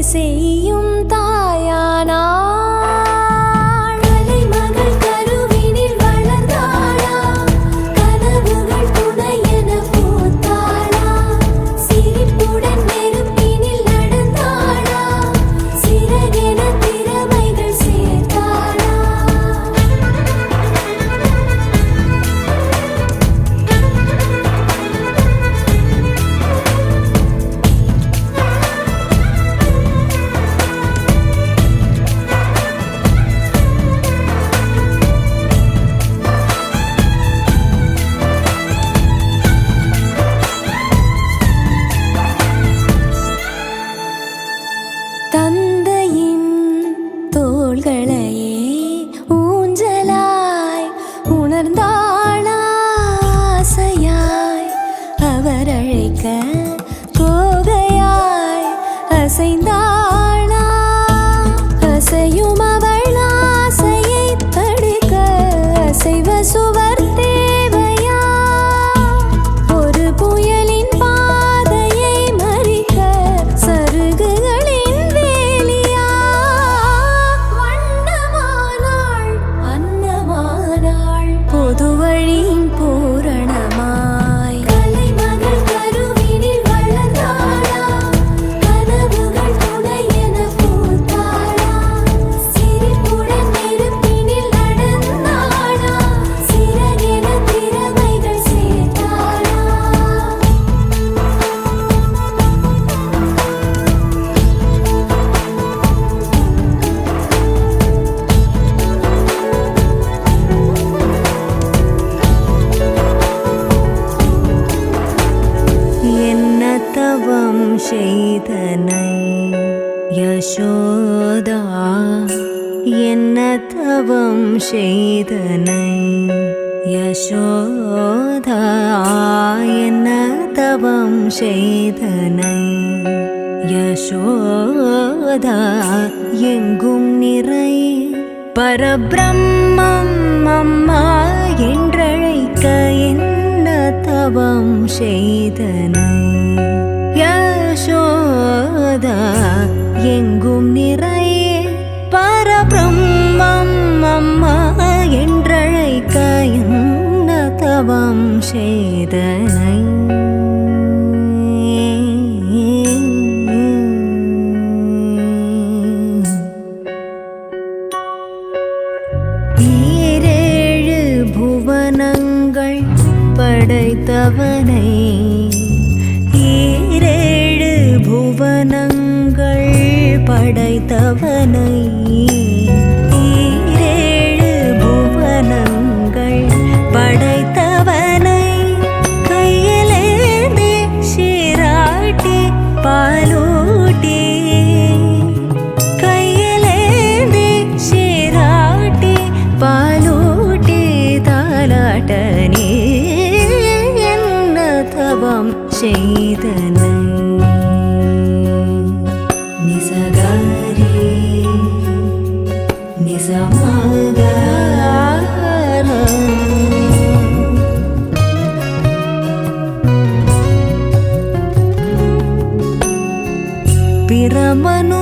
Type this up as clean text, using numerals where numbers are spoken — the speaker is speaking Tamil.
செய்யும் தாயானா தந்தையின் தோள்களையே ஊஞ்சலாய் உணர்ந்தாளாசையாய் அவர் அழைக்க கோகையாய் அசைந்தாளா அசையும் அவள் ஆசையை தடுக்க அசைவ சுவர் தேவையா ஒரு புயலின் பாதையை மறிக்க சருகுகளின் வேலியா வண்ணமானாள் அன்னமானாள் பொது வழியின் பூரணமாய் கலைமகள் கருவினில் வளர்ந்தாளா கனவுகள் துணை என பூத்தாளா சிரிப்புடன் நெருப்பினில் நடந்தாளா சிறகென திறமைகள் சேர்த்தாளா என்ன தவம் செய்தனை யசோதா என்ன தவம் செய்தனை யசோதா என்ன தவம் செய்தனை யசோதா எங்கும் நிறை பரபிரம்மம் அம்மா என்றழைக்க என்ன தவம் செய்தனை யசோதா எங்கும் நிறை பரபிரம்மம் அம்மா என்றழைக்க என்ன தவம் செய்தனை ஈரேழு புவனங்கள் படைத்தவனை ஈரேழு புவனங்கள் படைத்தவனை ஈரேழு புவனங்கள் படைத்தவனை கையிலேந்தி சீராட்டி பாலூட்டி கையிலேந்தி சீராட்டி பாலூட்டி தாலாட்ட நீ என்ன தவம் செய்தனை நிசகாரி நிசமகார பிரமனு